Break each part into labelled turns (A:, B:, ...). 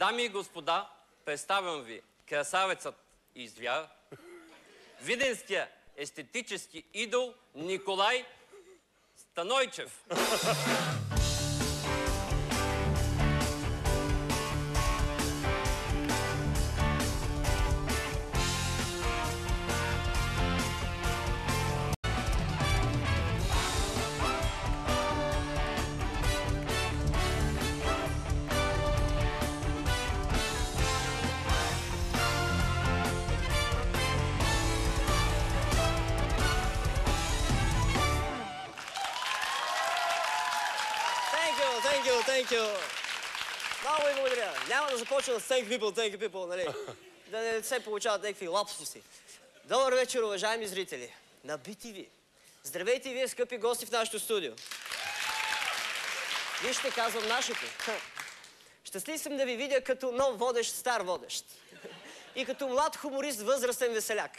A: Дами и господа, представям ви красавецът и звяр, видинския естетически идол Николай Станойчев.
B: Thank you. Много ви благодаря. Няма да започна с thank people, нали? Да не се получават някакви лапсуси. Добър вечер, уважаеми зрители. На BTV. Здравейте и вие, скъпи гости в нашото студио. Вижте, казвам нашето. Щастлив съм да ви видя като нов водещ, стар водещ. И като млад хуморист, възрастен веселяк.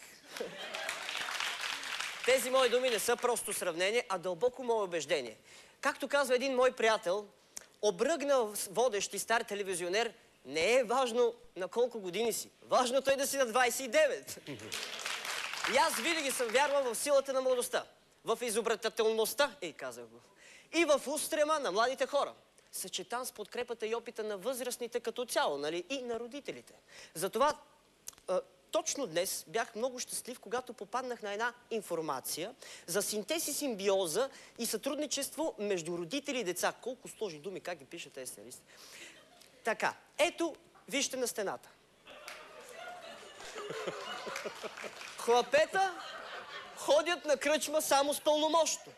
B: Тези мои думи не са просто сравнение, а дълбоко мое убеждение. Както казва един мой приятел, обръгнал водещ и стар телевизионер, не е важно на колко години си. Важното е да си на 29. И аз винаги съм вярвал в силата на младостта, в изобретателността, казах го, и в устрема на младите хора, съчетан с подкрепата и опита на възрастните като цяло, нали, и на родителите. Затова точно днес бях много щастлив, когато попаднах на една информация за синтез и симбиоза и сътрудничество между родители и деца. Колко сложни думи, как ги пишат тези сценаристи. Така, ето, вижте на стената. Хлапета ходят на кръчма само с пълномощно.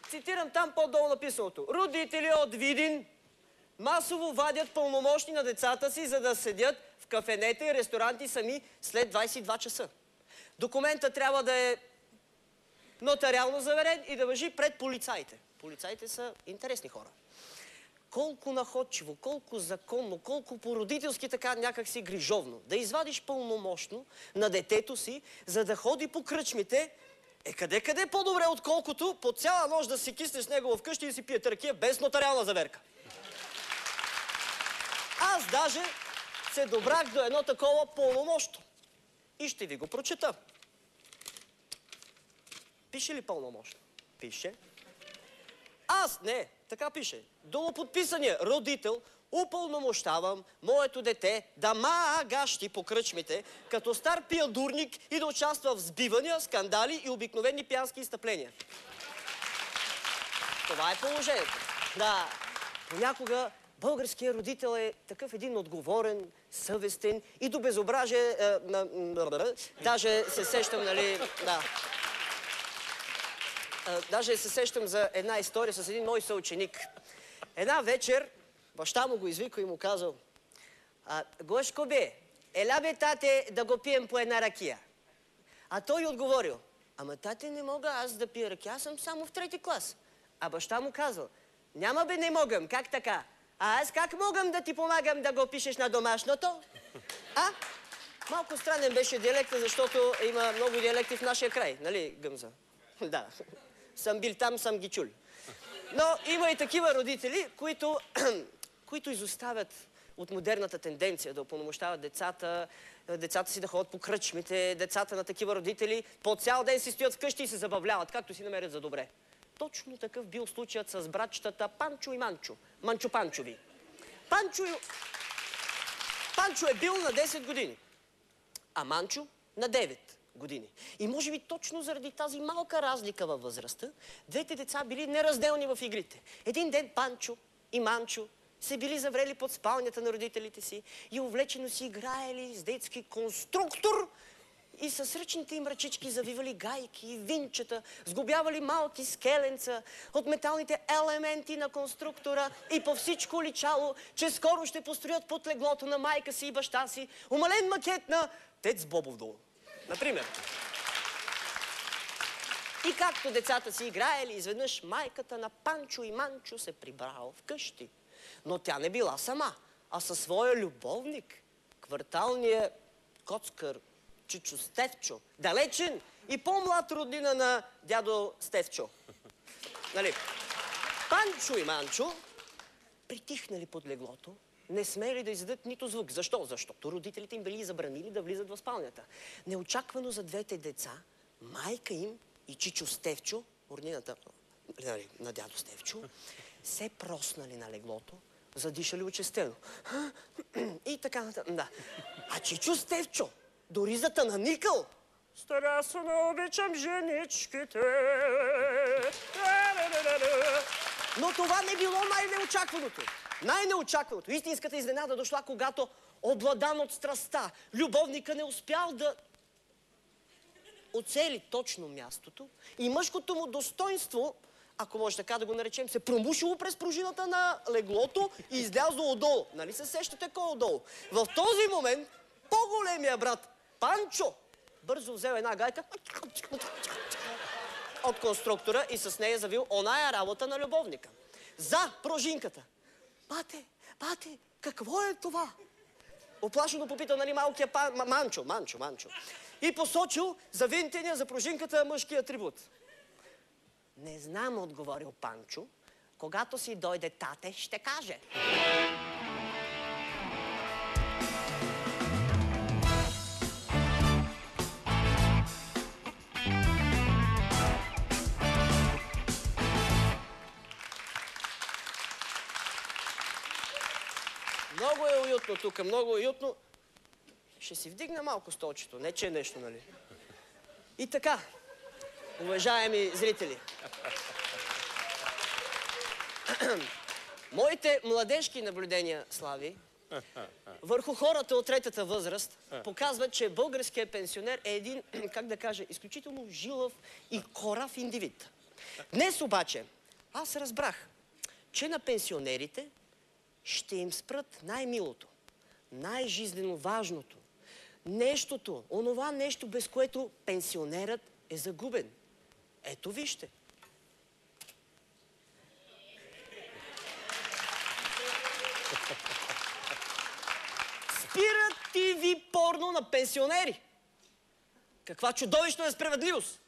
B: Цитирам там по-долу написаното. Родители от Видин масово вадят пълномощни на децата си, за да седят в кафенета и ресторанти сами след 22 часа. Документът трябва да е нотариално заверен и да важи пред полицаите. Полицаите са интересни хора. Колко находчиво, колко законно, колко по-родителски така някакси грижовно да извадиш пълномощно на детето си, за да ходи по кръчмите, къде по-добре, отколкото по цяла нощ да си киснеш с него вкъщи и си пие ракия без нотариална заверка. Аз даже се добрах до едно такова пълномощно. И ще ви го прочета. Пише ли пълномощно? Пише. Така пише. Долуподписания родител упълномощавам моето дете да магащи по кръчмите, като стар пиядурник и да участва в сбивания, скандали и обикновени пиянски изстъпления. Това е положението. Да, понякога българският родител е такъв един отговорен, съвестен и до безображие... Даже се сещам, нали... Да. Даже се сещам за една история с един мой съученик. Една вечер баща му го извика и му казал: Гошко бе, еля бе, тате, да го пием по една ракия. А той отговорил: ама тате, не мога аз да пия ракия, аз съм само в 3-ти клас. А баща му казал: няма бе, не могам, как така? А аз как могам да ти помагам да го пишеш на домашното? Малко странен беше диалекта, защото има много диалекти в нашия край, нали, Гъмза? Да. Съм бил там, съм ги чул. Но има и такива родители, които изоставят от модерната тенденция да упълномощават децата си да ходят по кръчмите, децата на такива родители по цял ден си стоят вкъщи и се забавляват, както си намерят за добре. Точно такъв бил случаят с братчетата Панчо и Манчо. Манчо-Панчови. Панчо е бил на 10 години, а Манчо на 9 години. И може би точно заради тази малка разлика във възрастта, двете деца били неразделни в игрите. Един ден Панчо и Манчо се били заврели под спалнята на родителите си и увлечено си играели с детски конструктор и с ръчните им ръчички завивали гайки и винчета, сглобявали малки скеленца от металните елементи на конструктора и по всичко личало, че скоро ще построят под леглото на майка си и баща си умален макет на Тец Бобов дол. Например. И както децата си играели, изведнъж майката на Панчо и Манчо се прибрала вкъщи. Но тя не била сама, а със своя любовник, кварталния коцкър Чичо Стефчо, далечен и по-млад роднина на дядо Стефчо. Нали? Панчо и Манчо притихнали под леглото, не смели да издадат нито звук. Защо? Защото родителите им били забранили да влизат в спалнята. Неочаквано за двете деца, майка им и чичо Стевчо, роднината на дядо Стевчо, се проснали на леглото, задишали очестено. И така нататък. Да. А чичо Стевчо дори затънаникъл. Страстно обичам женичките. Но това не било най-неочакваното. Най-неочакваното. Истинската изненада дошла, когато, обладан от страстта, любовника не успял да оцели точно мястото и мъжкото му достоинство, ако може така да го наречем, се промушило през пружината на леглото и излязло отдолу. Нали се сещате кой отдолу? В този момент по-големия брат Панчо бързо взел една гайка от конструктора и с нея завил оная работа на любовника. За пружинката. Бате, какво е това? Оплашено попитал, нали, малкия Манчо. И посочил завинтения за пружинката мъжки атрибут. Не знам, отговорил Панчо. Когато си дойде тате, ще каже. Много е уютно тук, много е уютно. Ще си вдигна малко столчето, не че е нещо, нали? И така, уважаеми зрители, моите младежки наблюдения, Слави, върху хората от третата възраст показват, че българският пенсионер е един, как да кажа, изключително жилав и корав индивид. Днес обаче аз разбрах, че на пенсионерите ще им спрат най-милото, най-жизнено важното, нещото, онова нещо, без което пенсионерът е загубен. Ето вижте. Спират ТВ порно на пенсионери. Каква чудовищна несправедливост!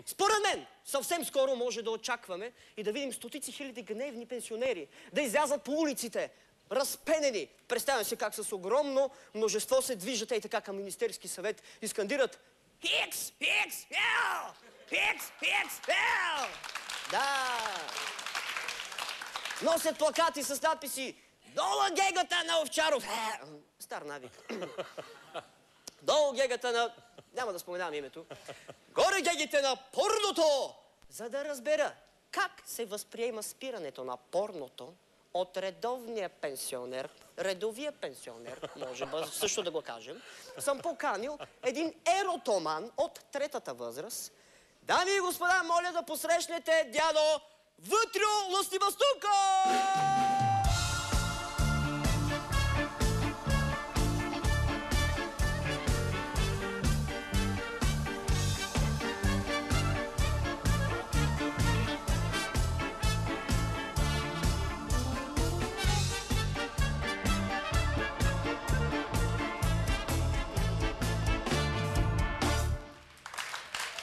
B: Според мен, съвсем скоро може да очакваме и да видим стотици хиляди гневни пенсионери да излязат по улиците, разпенени. Представям си как с огромно множество се движат и така към Министерски съвет и скандират Хикс, Хикс, хел! Хикс, Хикс, хел! Да! Носят плакати с надписи Дола гегата на Овчаров! Стар навик. Долу гегата на... Няма да споменавам името. Горе гегите на порното! За да разбера как се възприема спирането на порното от редовния пенсионер, редовия пенсионер, може също да го кажем, съм поканил един еротоман от третата възраст. Дами и господа, моля да посрещнете дядо Вътрю Лъстимастунко!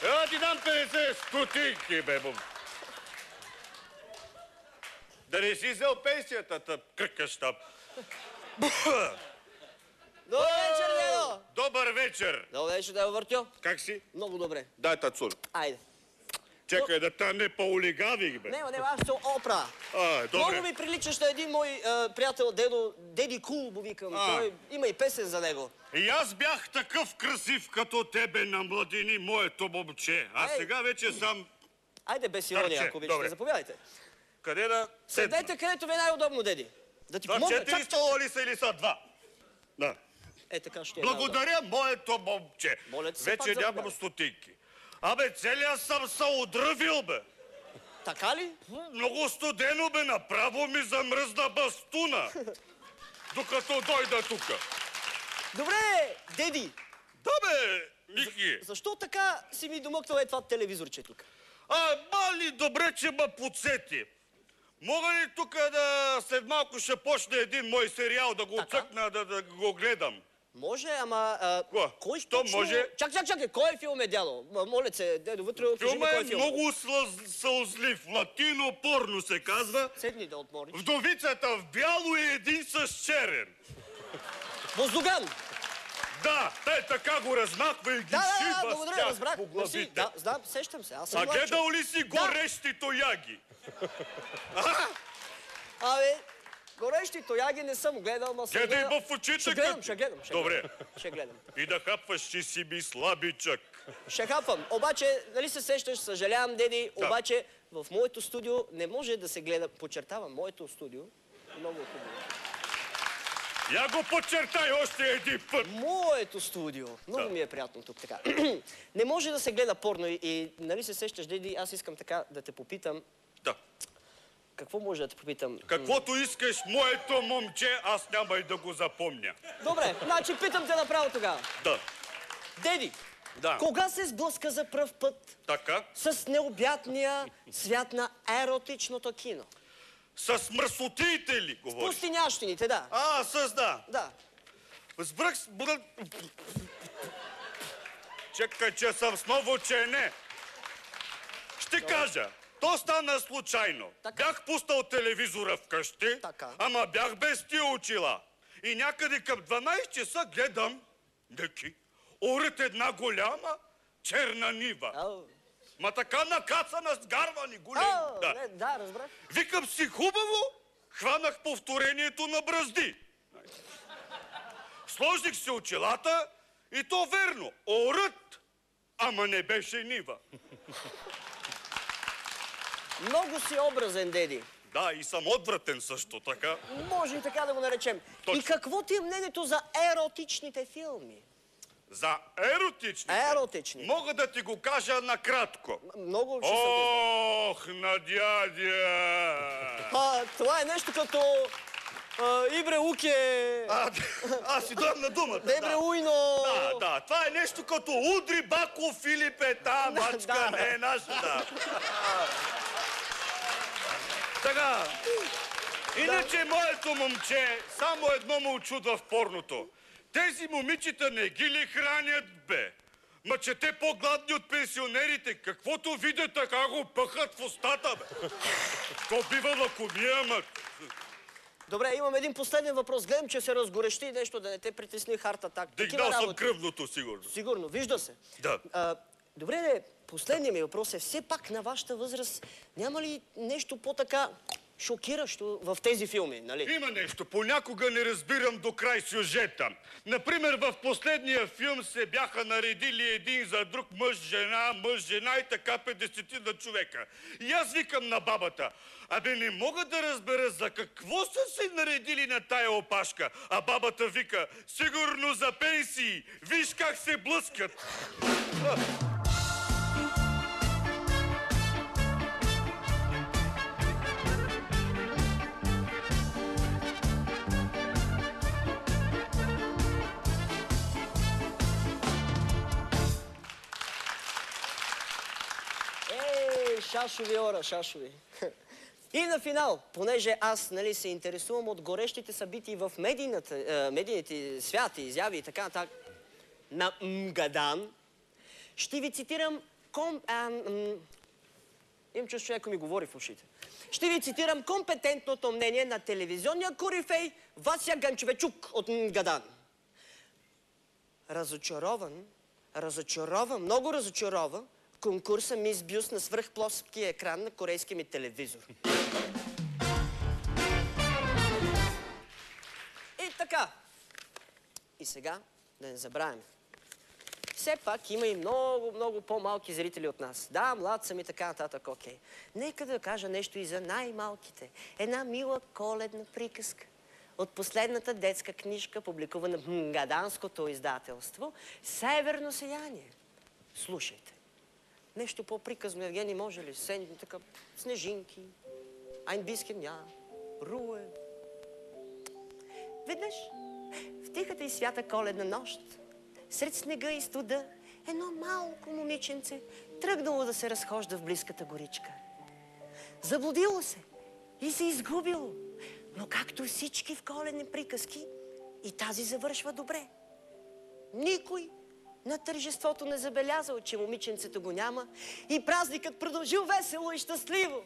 C: Ела ти дам 50 стотинки, бе, бум. Да не си взел пенсията, тъп, кръкащап.
B: Добър вечер, дедо!
C: Добър вечер!
B: Добър вечер, дедо Въртю.
C: Как си?
B: Много добре.
C: Дай тацун.
B: Айде.
C: Чекай да та не по-олигавих, бе.
B: Нема, аз ще опра.
C: Добре.
B: Много ми приличаш на един мой приятел, Деди Кул, му викам. Той има и песен за него.
C: И аз бях такъв красив като тебе на младини, моето момче. А сега вече съм...
B: Айде без ирония, ако обичате. Заповядайте.
C: Къде да седна?
B: Седете където ви е най-удобно, деди. Да ти помогна.
C: 4 стола ли са или са 2? Да.
B: Е, така ще е.
C: Благодаря, моето момче.
B: Моля се,
C: вече
B: пак
C: нямам стотинки. Абе, целият съм се отръвил, бе.
B: Така ли?
C: Много студено, бе, направо ми замръзна бастуна. Докато дойда тука.
B: Добре, деди.
C: Да, бе, Мики.
B: Защо така си ми домъкнал това телевизорче тук?
C: Мали, добре, че ме подсети. Мога ли тук да след малко ще почне един мой сериал, да го отцъкна, да го гледам?
B: Може, ама...
C: Кога?
B: Кой
C: Що
B: точно...
C: може?
B: Чакай, кой филм е, дядо? Моля се, дядо, вътре, кажи ми
C: Филма
B: кой
C: е
B: филм.
C: много сълзлив. Латино порно се казва.
B: Седни да отмориш.
C: Вдовицата в бяло и един с черен.
B: Воздуган!
C: Да, те така го размахва и ги
B: Да,
C: шиба с
B: благодаря,
C: тях
B: разбрах.
C: по
B: Мерси.
C: главите.
B: Да, знам, сещам се. Аз съм
C: А
B: млад човек.
C: гледал ли си горещи тояги?
B: Абе, горещи тояги не съм гледал, ма съм
C: Гледай
B: гледал.
C: в очите.
B: Ще гледам.
C: Добре.
B: Ще гледам.
C: И да хапваш, че си ми слабичък.
B: Ще хапвам. Обаче, нали се сещаш, съжалявам, деди,
C: Да.
B: обаче в моето студио не може да се гледа, подчертавам, моето студио, много е хубаво.
C: Я го подчертай още един път.
B: Моето студио. Много ми е приятно тук така. Не може да се гледа порно и нали се сещаш, деди, аз искам така да те попитам.
C: Да.
B: Какво може да те попитам?
C: Каквото искаш, моето момче, аз няма и да го запомня.
B: Добре, значи питам те направо тогава.
C: Да.
B: Деди,
C: Да.
B: кога се сблъска за пръв път
C: Така?
B: с необятния свят на еротичното кино?
C: С мръсотиите ли говориш?
B: Пустинящините, да.
C: Да.
B: Да.
C: Сбръх... Чекай, че съм с ново учене. Ще кажа. То стана случайно.
B: Така.
C: Бях пуснал телевизора вкъщи,
B: Така.
C: ама бях без тия очила. И някъде към 12 часа гледам, неки, орът една голяма черна нива.
B: Ау.
C: Ма така накацана с гарвани големи. Да.
B: Да, разбрах.
C: Викам си хубаво, хванах повторението на бръзди. Сложих си очилата и то верно. Орът, ама не беше нива.
B: Много си образен, деди.
C: Да, и съм отвратен също така.
B: Може и така да го наречем.
C: Точно.
B: И какво ти е мнението за еротичните филми?
C: За еротичните.
B: Еротични.
C: Мога да ти го кажа накратко.
B: Много ще съм ти.
C: Ох, на дядя!
B: Това е нещо като Ибре Уке,
C: Аз си дам на думата.
B: Дебре Уйно.
C: Да, това е нещо като удри Бако Филип е та мачка,
B: да.
C: не е наша, да. Така, иначе моето момче само едно му очудва в порното. Тези момичета не ги ли хранят, бе? Ма че те по-гладни от пенсионерите. Каквото видят, така го пъхат в устата, бе. То бива лакомия, ма...
B: Добре, имам един последен въпрос. Гледам, че се разгорещи нещо, да не те притесни харта так.
C: Дигнал съм кръвното, сигурно.
B: Сигурно, вижда се.
C: Да.
B: Добре, последният ми въпрос е, все пак на вашата възраст няма ли нещо по-така шокиращо в тези филми, нали?
C: Има нещо. Понякога не разбирам до край сюжета. Например, в последния филм се бяха наредили един за друг мъж, жена и така 50 на човека. И аз викам на бабата, абе не мога да разбера за какво са се наредили на тая опашка. А бабата вика, сигурно за пенсии. Виж как се блъскат.
B: Шашови, ора, шашови. И на финал, понеже аз нали, се интересувам от горещите събития в медийните свят, изяви и така нататък на Мгадан, ще ви цитирам имам чувство, че някой ми говори в ушите. Ще ви цитирам компетентното мнение на телевизионния корифей Вася Ганчевечук от Мгадан. Много разочарован конкурса Мис Бюст на свръхплоския екран на корейския ми телевизор. И така. И сега да не забравяме. Все пак има и много по-малки зрители от нас. Да, млад съм и така нататък, окей. Нека да кажа нещо и за най-малките. Една мила коледна приказка от последната детска книжка, публикувана в Мгаданското издателство Северно сияние. Слушайте. Нещо по-приказно, Евгений, може ли? Така, снежинки, ein bisschen ja, Ruhe. Веднъж, в тихата и свята коледна нощ, сред снега и студа, едно малко момиченце тръгнало да се разхожда в близката горичка. Заблудило се и се изгубило, но както всички в коледни приказки, и тази завършва добре. Никой на тържеството не забелязал, че момиченцето го няма и празникът продължил весело и щастливо.